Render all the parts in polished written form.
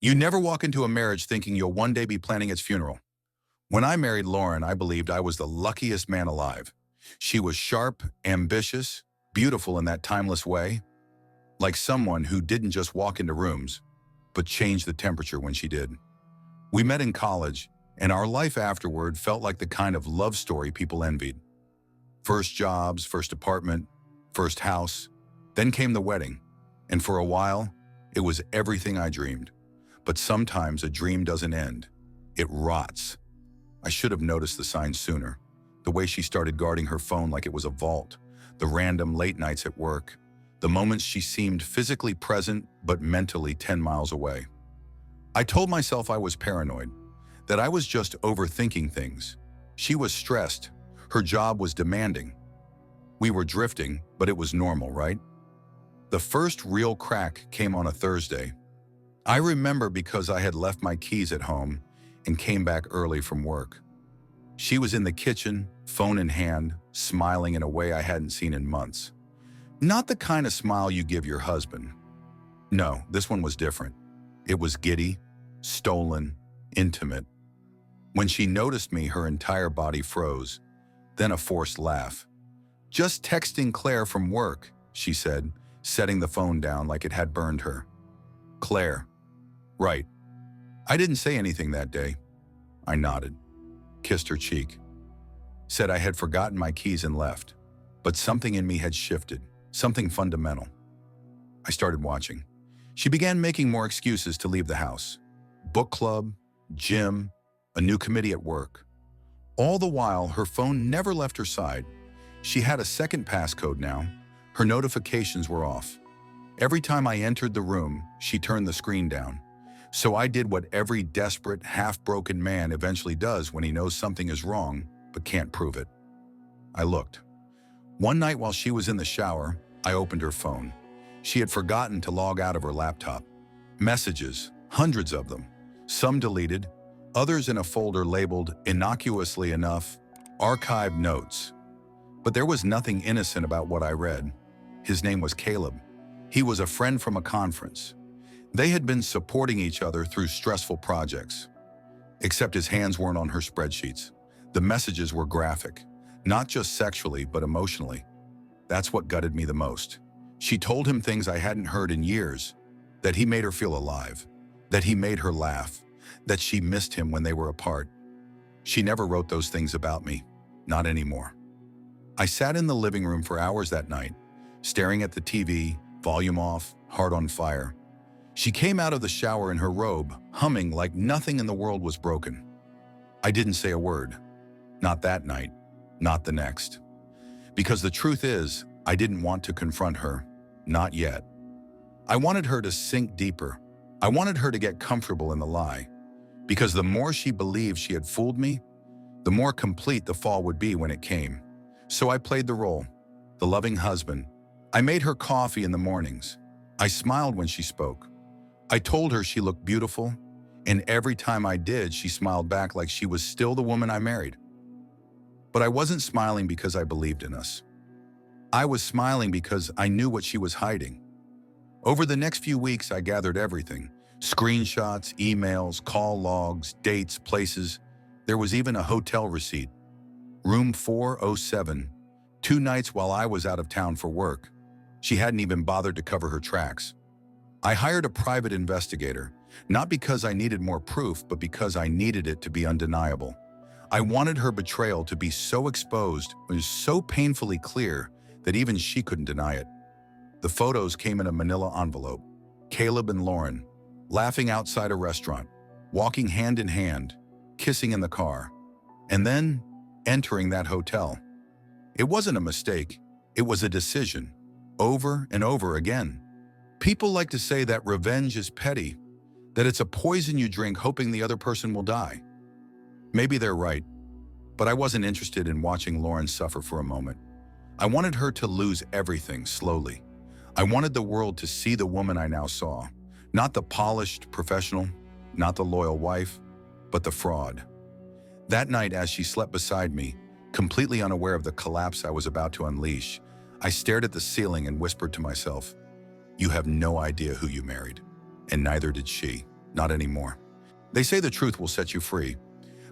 You never walk into a marriage thinking you'll one day be planning its funeral. When I married Lauren, I believed I was the luckiest man alive. She was sharp, ambitious, beautiful in that timeless way, like someone who didn't just walk into rooms, but changed the temperature when she did. We met in college, and our life afterward felt like the kind of love story people envied. First jobs, first apartment, first house, then came the wedding, and for a while, it was everything I dreamed. But sometimes a dream doesn't end. It rots. I should have noticed the signs sooner. The way she started guarding her phone like it was a vault, the random late nights at work, the moments she seemed physically present but mentally 10 miles away. I told myself I was paranoid, that I was just overthinking things. She was stressed. Her job was demanding. We were drifting, but it was normal, right? The first real crack came on a Thursday. I remember because I had left my keys at home and came back early from work. She was in the kitchen, phone in hand, smiling in a way I hadn't seen in months. Not the kind of smile you give your husband. No, this one was different. It was giddy, stolen, intimate. When she noticed me, her entire body froze, then a forced laugh. "Just texting Claire from work," she said, setting the phone down like it had burned her. Claire. Right. I didn't say anything that day. I nodded, kissed her cheek, said I had forgotten my keys and left. But something in me had shifted, something fundamental. I started watching. She began making more excuses to leave the house. Book club, gym, a new committee at work. All the while, her phone never left her side. She had a second passcode now. Her notifications were off. Every time I entered the room, she turned the screen down. So I did what every desperate, half-broken man eventually does when he knows something is wrong but can't prove it. I looked. One night while she was in the shower, I opened her phone. She had forgotten to log out of her laptop. Messages, hundreds of them. Some deleted, others in a folder labeled, innocuously enough, archived notes. But there was nothing innocent about what I read. His name was Caleb. He was a friend from a conference. They had been supporting each other through stressful projects. Except his hands weren't on her spreadsheets. The messages were graphic, not just sexually, but emotionally. That's what gutted me the most. She told him things I hadn't heard in years, that he made her feel alive, that he made her laugh, that she missed him when they were apart. She never wrote those things about me, not anymore. I sat in the living room for hours that night, staring at the TV, volume off, heart on fire. She came out of the shower in her robe, humming like nothing in the world was broken. I didn't say a word. Not that night, not the next. Because the truth is, I didn't want to confront her, not yet. I wanted her to sink deeper. I wanted her to get comfortable in the lie. Because the more she believed she had fooled me, the more complete the fall would be when it came. So I played the role, the loving husband. I made her coffee in the mornings. I smiled when she spoke. I told her she looked beautiful, and every time I did, she smiled back like she was still the woman I married. But I wasn't smiling because I believed in us. I was smiling because I knew what she was hiding. Over the next few weeks, I gathered everything. Screenshots, emails, call logs, dates, places. There was even a hotel receipt. Room 407. 2 nights while I was out of town for work. She hadn't even bothered to cover her tracks. I hired a private investigator, not because I needed more proof, but because I needed it to be undeniable. I wanted her betrayal to be so exposed, it was so painfully clear that even she couldn't deny it. The photos came in a manila envelope. Caleb and Lauren, laughing outside a restaurant, walking hand in hand, kissing in the car, and then entering that hotel. It wasn't a mistake, it was a decision, over and over again. People like to say that revenge is petty, that it's a poison you drink hoping the other person will die. Maybe they're right, but I wasn't interested in watching Lauren suffer for a moment. I wanted her to lose everything slowly. I wanted the world to see the woman I now saw, not the polished professional, not the loyal wife, but the fraud. That night, as she slept beside me, completely unaware of the collapse I was about to unleash, I stared at the ceiling and whispered to myself, "You have no idea who you married," and neither did she. Not anymore. They say the truth will set you free,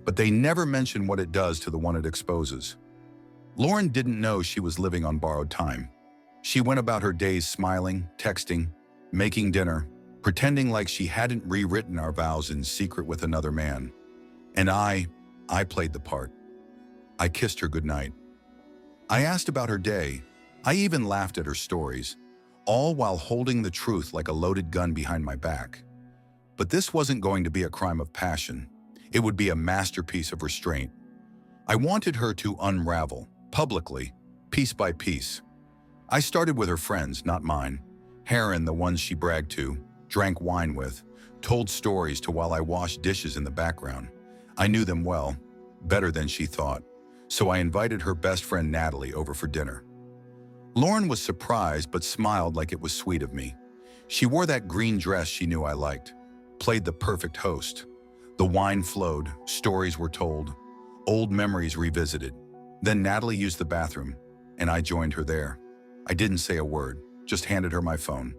but they never mention what it does to the one it exposes. Lauren didn't know she was living on borrowed time. She went about her days smiling, texting, making dinner, pretending like she hadn't rewritten our vows in secret with another man. And I played the part. I kissed her goodnight. I asked about her day. I even laughed at her stories, all while holding the truth like a loaded gun behind my back. But this wasn't going to be a crime of passion. It would be a masterpiece of restraint. I wanted her to unravel, publicly, piece by piece. I started with her friends, not mine. Heron, the ones she bragged to, drank wine with, told stories to while I washed dishes in the background. I knew them well, better than she thought. So I invited her best friend Natalie over for dinner. Lauren was surprised but smiled like it was sweet of me. She wore that green dress she knew I liked, played the perfect host. The wine flowed, stories were told, old memories revisited. Then Natalie used the bathroom, and I joined her there. I didn't say a word, just handed her my phone.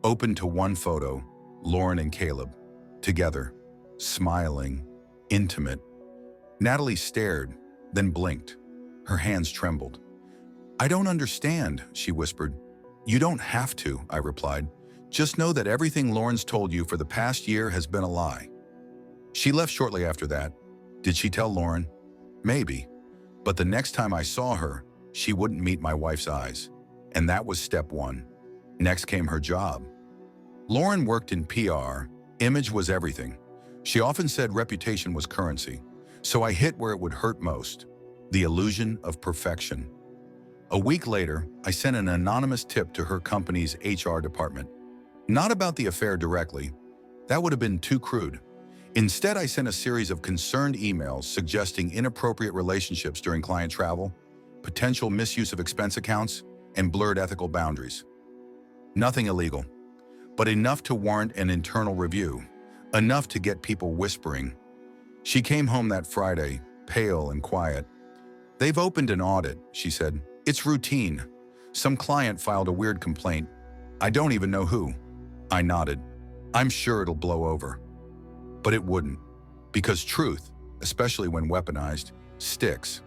Opened to one photo, Lauren and Caleb, together, smiling, intimate. Natalie stared, then blinked. Her hands trembled. "I don't understand," she whispered. "You don't have to," I replied. "Just know that everything Lauren's told you for the past year has been a lie." She left shortly after that. Did she tell Lauren? Maybe. But the next time I saw her, she wouldn't meet my wife's eyes. And that was step one. Next came her job. Lauren worked in PR. Image was everything. She often said reputation was currency. So I hit where it would hurt most, the illusion of perfection. A week later, I sent an anonymous tip to her company's HR department. Not about the affair directly. That would have been too crude. Instead, I sent a series of concerned emails suggesting inappropriate relationships during client travel, potential misuse of expense accounts, and blurred ethical boundaries. Nothing illegal, but enough to warrant an internal review, enough to get people whispering. She came home that Friday, pale and quiet. "They've opened an audit," she said. "It's routine. Some client filed a weird complaint. I don't even know who." I nodded. "I'm sure it'll blow over." But it wouldn't, because truth, especially when weaponized, sticks.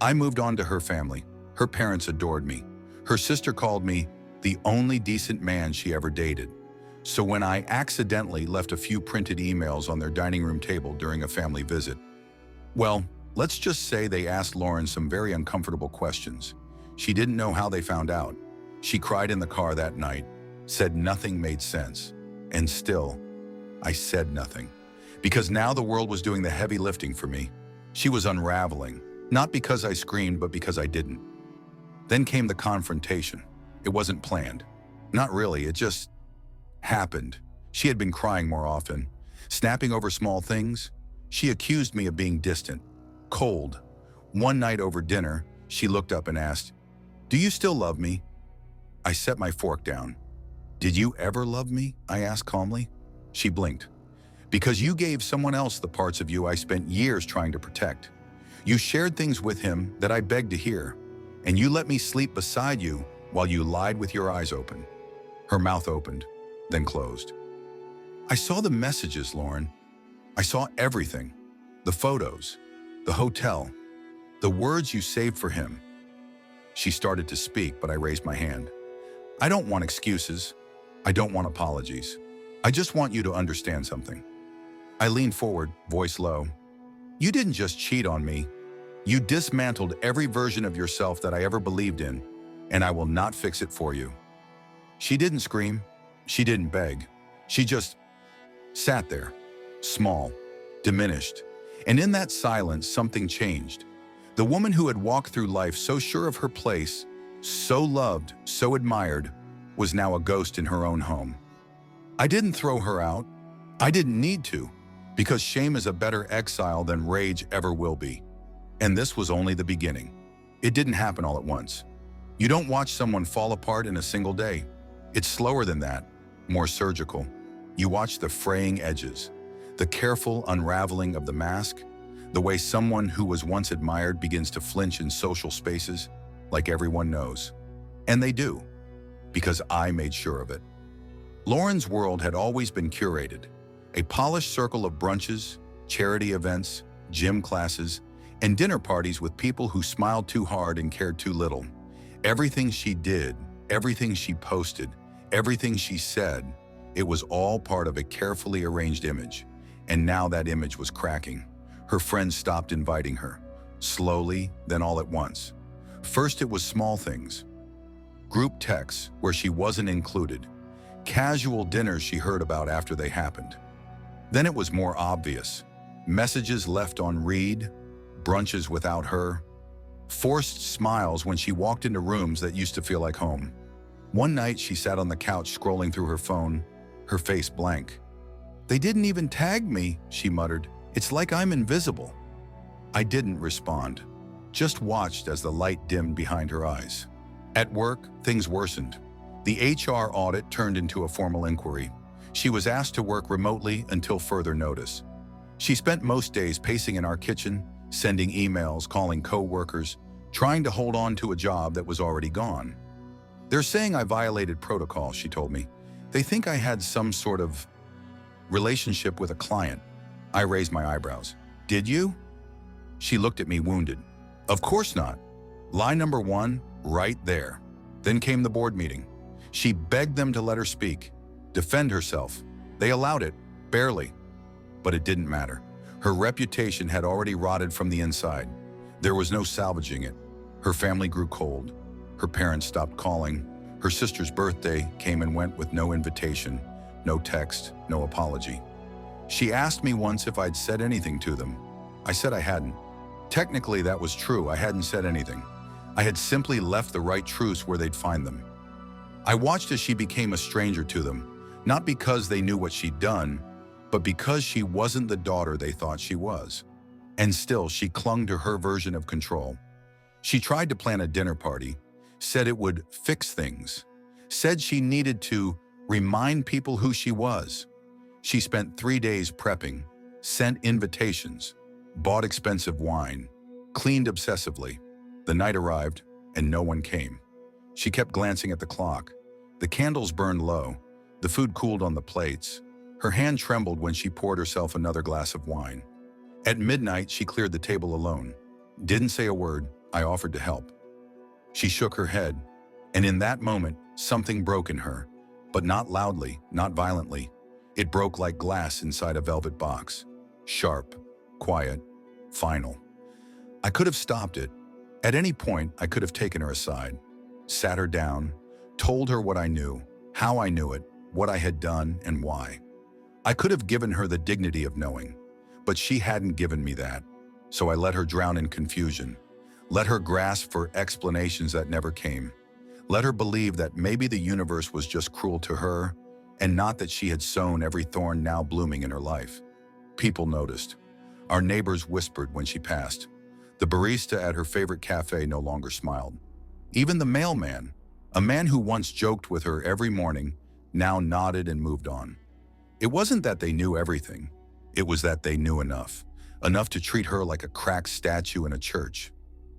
I moved on to her family. Her parents adored me. Her sister called me the only decent man she ever dated. So when I accidentally left a few printed emails on their dining room table during a family visit, well, let's just say they asked Lauren some very uncomfortable questions. She didn't know how they found out. She cried in the car that night, said nothing made sense. And still, I said nothing. Because now the world was doing the heavy lifting for me. She was unraveling, not because I screamed, but because I didn't. Then came the confrontation. It wasn't planned. Not really, it just happened. She had been crying more often, snapping over small things. She accused me of being distant, cold. One night over dinner, she looked up and asked, "Do you still love me?" I set my fork down. "Did you ever love me?" I asked calmly. She blinked. "Because you gave someone else the parts of you I spent years trying to protect. You shared things with him that I begged to hear, and you let me sleep beside you while you lied with your eyes open." Her mouth opened, then closed. "I saw the messages, Lauren. I saw everything. The photos, the hotel, the words you saved for him." She started to speak, but I raised my hand. "I don't want excuses. I don't want apologies. I just want you to understand something." I leaned forward, voice low. "You didn't just cheat on me. You dismantled every version of yourself that I ever believed in, and I will not fix it for you." She didn't scream. She didn't beg. She just sat there, small, diminished. And in that silence, something changed. The woman who had walked through life so sure of her place, so loved, so admired, was now a ghost in her own home. I didn't throw her out. I didn't need to, because shame is a better exile than rage ever will be. And this was only the beginning. It didn't happen all at once. You don't watch someone fall apart in a single day. It's slower than that, more surgical. You watch the fraying edges, the careful unraveling of the mask, the way someone who was once admired begins to flinch in social spaces, like everyone knows. And they do, because I made sure of it. Lauren's world had always been curated. A polished circle of brunches, charity events, gym classes, and dinner parties with people who smiled too hard and cared too little. Everything she did, everything she posted, everything she said, it was all part of a carefully arranged image. And now that image was cracking. Her friends stopped inviting her. Slowly, then all at once. First it was small things. Group texts where she wasn't included. Casual dinners she heard about after they happened. Then it was more obvious. Messages left on read, brunches without her, forced smiles when she walked into rooms that used to feel like home. One night she sat on the couch scrolling through her phone, her face blank. "They didn't even tag me," she muttered. "It's like I'm invisible." I didn't respond, just watched as the light dimmed behind her eyes. At work, things worsened. The HR audit turned into a formal inquiry. She was asked to work remotely until further notice. She spent most days pacing in our kitchen, sending emails, calling co-workers, trying to hold on to a job that was already gone. "They're saying I violated protocol," she told me. "They think I had some sort of relationship with a client." I raised my eyebrows. "Did you?" She looked at me wounded. "Of course not." Lie number one, right there. Then came the board meeting. She begged them to let her speak, defend herself. They allowed it, barely. But it didn't matter. Her reputation had already rotted from the inside. There was no salvaging it. Her family grew cold. Her parents stopped calling. Her sister's birthday came and went with no invitation, no text, no apology. She asked me once if I'd said anything to them. I said I hadn't. Technically, that was true. I hadn't said anything. I had simply left the right truths where they'd find them. I watched as she became a stranger to them, not because they knew what she'd done, but because she wasn't the daughter they thought she was. And still, she clung to her version of control. She tried to plan a dinner party, said it would fix things, said she needed to remind people who she was. She spent 3 days prepping, sent invitations, bought expensive wine, cleaned obsessively. The night arrived, and no one came. She kept glancing at the clock. The candles burned low. The food cooled on the plates. Her hand trembled when she poured herself another glass of wine. At midnight, she cleared the table alone. Didn't say a word. I offered to help. She shook her head, and in that moment, something broke in her, but not loudly, not violently. It broke like glass inside a velvet box. Sharp, quiet, final. I could have stopped it. At any point, I could have taken her aside, sat her down, told her what I knew, how I knew it, what I had done, and why. I could have given her the dignity of knowing, but she hadn't given me that. So I let her drown in confusion, let her grasp for explanations that never came, let her believe that maybe the universe was just cruel to her, and not that she had sown every thorn now blooming in her life. People noticed. Our neighbors whispered when she passed. The barista at her favorite cafe no longer smiled. Even the mailman, a man who once joked with her every morning, now nodded and moved on. It wasn't that they knew everything. It was that they knew enough to treat her like a cracked statue in a church.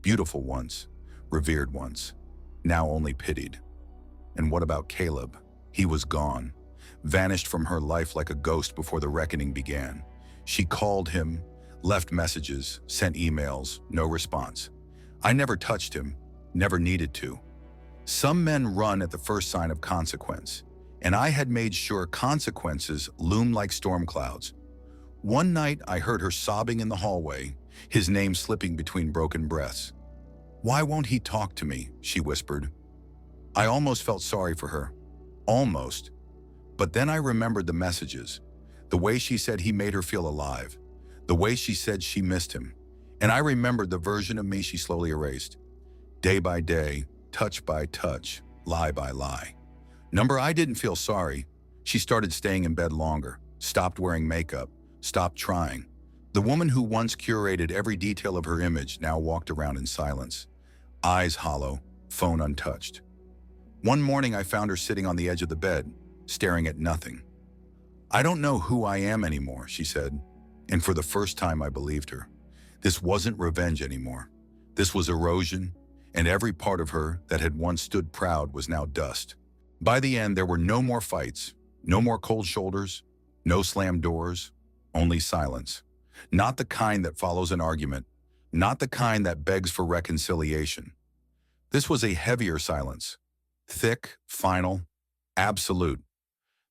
Beautiful once, revered once, now only pitied. And what about Caleb? He was gone, vanished from her life like a ghost before the reckoning began. She called him, left messages, sent emails, no response. I never touched him, never needed to. Some men run at the first sign of consequence, and I had made sure consequences loom like storm clouds. One night I heard her sobbing in the hallway, his name slipping between broken breaths. "Why won't he talk to me?" she whispered. I almost felt sorry for her. Almost. But then I remembered the messages, the way she said he made her feel alive, the way she said she missed him. And I remembered the version of me she slowly erased. Day by day, touch by touch, lie by lie. Number, I didn't feel sorry. She started staying in bed longer, stopped wearing makeup, stopped trying. The woman who once curated every detail of her image now walked around in silence, eyes hollow, phone untouched. One morning I found her sitting on the edge of the bed, staring at nothing. "I don't know who I am anymore," she said, and for the first time I believed her. This wasn't revenge anymore. This was erosion, and every part of her that had once stood proud was now dust. By the end, there were no more fights, no more cold shoulders, No slammed doors, only silence. Not the kind that follows an argument, not the kind that begs for reconciliation. This was a heavier silence. Thick, final, absolute.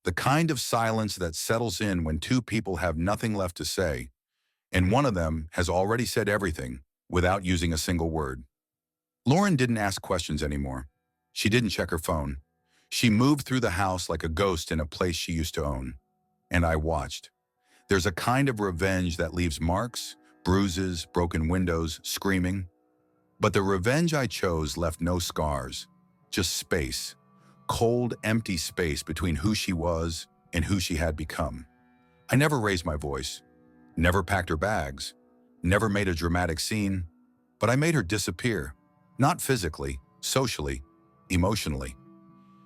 The kind of silence that settles in when two people have nothing left to say, and one of them has already said everything without using a single word. Lauren didn't ask questions anymore. She didn't check her phone. She moved through the house like a ghost in a place she used to own. And I watched. There's a kind of revenge that leaves marks, bruises, broken windows, screaming. But the revenge I chose left no scars, just space. Cold, empty space between who she was and who she had become. I never raised my voice, never packed her bags, never made a dramatic scene, but I made her disappear. Not physically, socially, emotionally.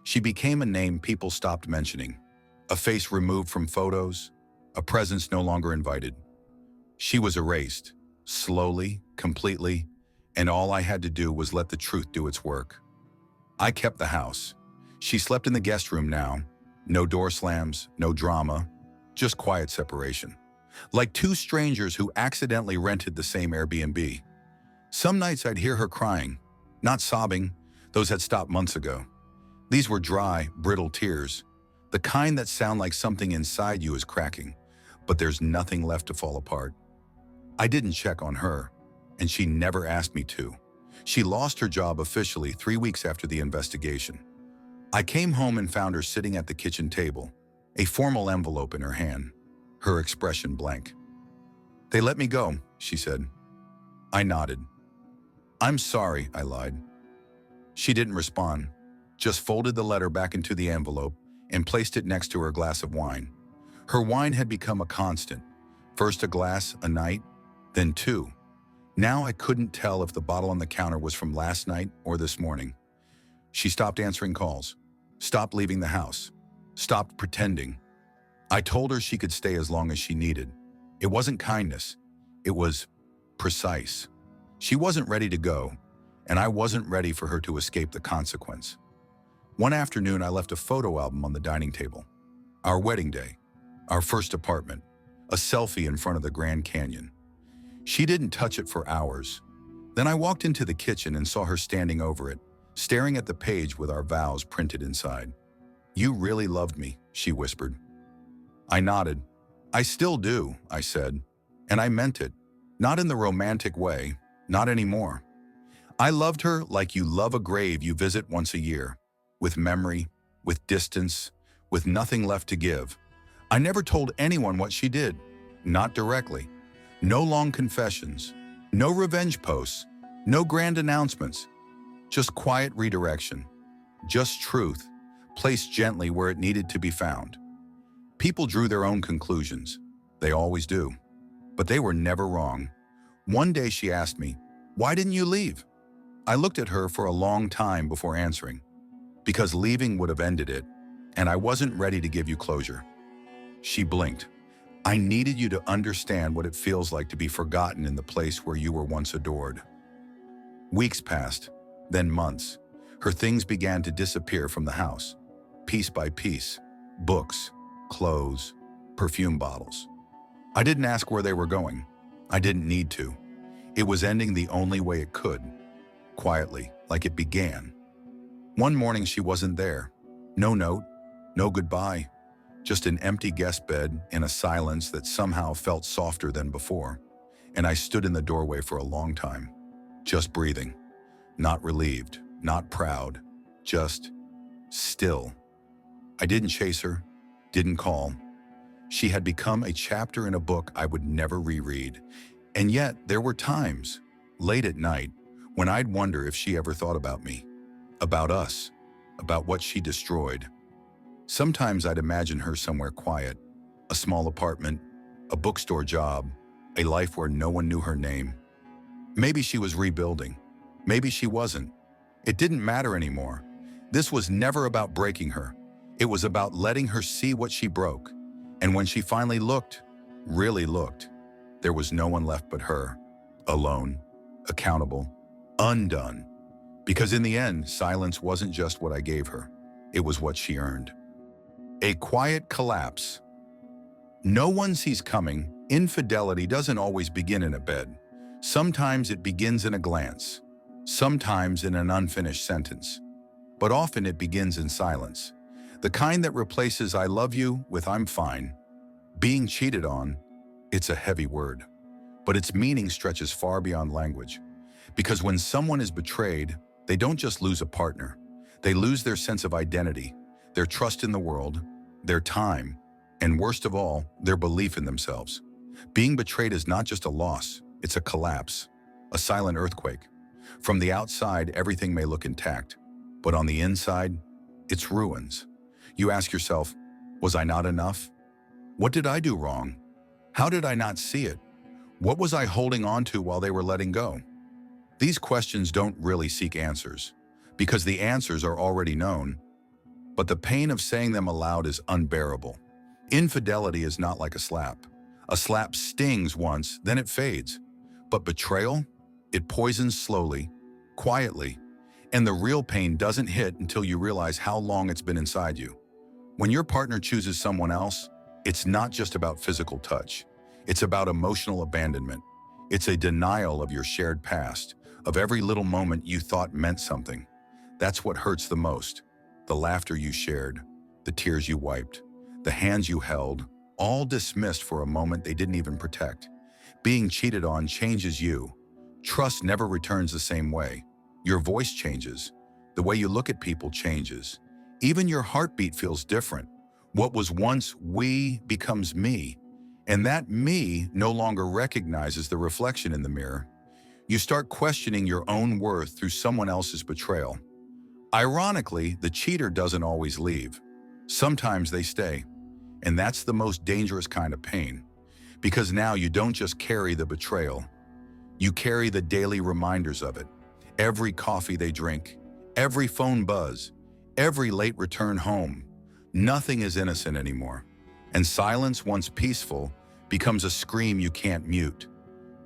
She became a name people stopped mentioning, a face removed from photos, a presence no longer invited. She was erased, slowly, completely, and all I had to do was let the truth do its work. I kept the house. She slept in the guest room now. No door slams, no drama, just quiet separation. Like two strangers who accidentally rented the same Airbnb. Some nights I'd hear her crying, not sobbing, those had stopped months ago. These were dry, brittle tears, the kind that sound like something inside you is cracking, but there's nothing left to fall apart. I didn't check on her, and she never asked me to. She lost her job officially 3 weeks after the investigation. I came home and found her sitting at the kitchen table, a formal envelope in her hand, her expression blank. "They let me go," she said. I nodded. "I'm sorry," I lied. She didn't respond, just folded the letter back into the envelope and placed it next to her glass of wine. Her wine had become a constant. First a glass a night, then two. Now I couldn't tell if the bottle on the counter was from last night or this morning. She stopped answering calls, stopped leaving the house, stopped pretending. I told her she could stay as long as she needed. It wasn't kindness, it was precise. She wasn't ready to go, and I wasn't ready for her to escape the consequence. One afternoon, I left a photo album on the dining table. Our wedding day, our first apartment, a selfie in front of the Grand Canyon. She didn't touch it for hours. Then I walked into the kitchen and saw her standing over it, staring at the page with our vows printed inside. "You really loved me," she whispered. I nodded. "I still do," I said, and I meant it. Not in the romantic way, not anymore. I loved her like you love a grave you visit once a year, with memory, with distance, with nothing left to give. I never told anyone what she did, not directly. No long confessions, no revenge posts, no grand announcements, just quiet redirection, just truth, placed gently where it needed to be found. People drew their own conclusions. They always do. But they were never wrong. One day she asked me, "Why didn't you leave?" I looked at her for a long time before answering. Because leaving would have ended it, and I wasn't ready to give you closure. She blinked. "I needed you to understand what it feels like to be forgotten in the place where you were once adored." Weeks passed, then months. Her things began to disappear from the house, piece by piece. Books, clothes, perfume bottles. I didn't ask where they were going. I didn't need to. It was ending the only way it could, quietly, like it began. One morning she wasn't there. No note, no goodbye. Just an empty guest bed in a silence that somehow felt softer than before. And I stood in the doorway for a long time, just breathing. Not relieved, not proud, just still. I didn't chase her, didn't call. She had become a chapter in a book I would never reread. And yet there were times, late at night, when I'd wonder if she ever thought about me, about us, about what she destroyed. Sometimes I'd imagine her somewhere quiet, a small apartment, a bookstore job, a life where no one knew her name. Maybe she was rebuilding. Maybe she wasn't. It didn't matter anymore. This was never about breaking her. It was about letting her see what she broke. And when she finally looked, really looked, there was no one left but her, alone, accountable, undone. Because in the end, silence wasn't just what I gave her. It was what she earned. A quiet collapse. No one sees coming. Infidelity doesn't always begin in a bed. Sometimes it begins in a glance. Sometimes in an unfinished sentence. But often it begins in silence. The kind that replaces "I love you" with "I'm fine." Being cheated on, it's a heavy word. But its meaning stretches far beyond language. Because when someone is betrayed, they don't just lose a partner. They lose their sense of identity, their trust in the world, their time, and worst of all, their belief in themselves. Being betrayed is not just a loss, it's a collapse, a silent earthquake. From the outside, everything may look intact, but on the inside, it's ruins. You ask yourself, was I not enough? What did I do wrong? How did I not see it? What was I holding on to while they were letting go? These questions don't really seek answers, because the answers are already known, but the pain of saying them aloud is unbearable. Infidelity is not like a slap. A slap stings once, then it fades. But betrayal? It poisons slowly, quietly, and the real pain doesn't hit until you realize how long it's been inside you. When your partner chooses someone else, it's not just about physical touch. It's about emotional abandonment. It's a denial of your shared past, of every little moment you thought meant something. That's what hurts the most. The laughter you shared, the tears you wiped, the hands you held, all dismissed for a moment they didn't even protect. Being cheated on changes you. Trust never returns the same way. Your voice changes. The way you look at people changes. Even your heartbeat feels different. What was once we becomes me, and that me no longer recognizes the reflection in the mirror. You start questioning your own worth through someone else's betrayal. Ironically, the cheater doesn't always leave. Sometimes they stay. And that's the most dangerous kind of pain. Because now you don't just carry the betrayal. You carry the daily reminders of it. Every coffee they drink, every phone buzz, every late return home. Nothing is innocent anymore. And silence, once peaceful, becomes a scream you can't mute.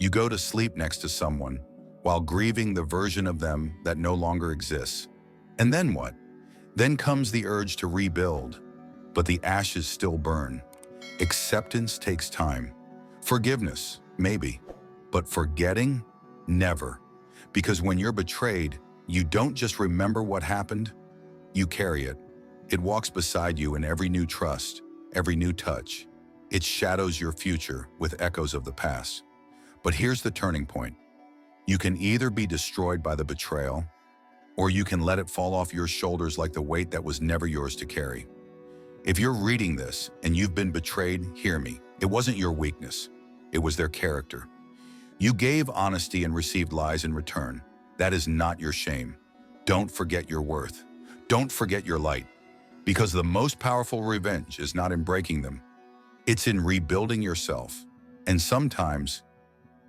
You go to sleep next to someone while grieving the version of them that no longer exists. And then what? Then comes the urge to rebuild, but the ashes still burn. Acceptance takes time. Forgiveness, maybe, but forgetting, never. Because when you're betrayed, you don't just remember what happened, you carry it. It walks beside you in every new trust, every new touch. It shadows your future with echoes of the past. But here's the turning point. You can either be destroyed by the betrayal, or you can let it fall off your shoulders like the weight that was never yours to carry. If you're reading this and you've been betrayed, hear me. It wasn't your weakness. It was their character. You gave honesty and received lies in return. That is not your shame. Don't forget your worth. Don't forget your light. Because the most powerful revenge is not in breaking them. It's in rebuilding yourself. And sometimes,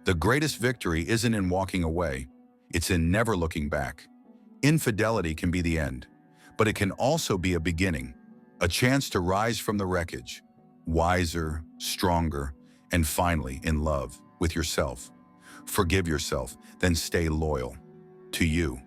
the greatest victory isn't in walking away. It's in never looking back. Infidelity can be the end, but it can also be a beginning. A chance to rise from the wreckage, wiser, stronger, and finally in love with yourself. Forgive yourself, then stay loyal to you.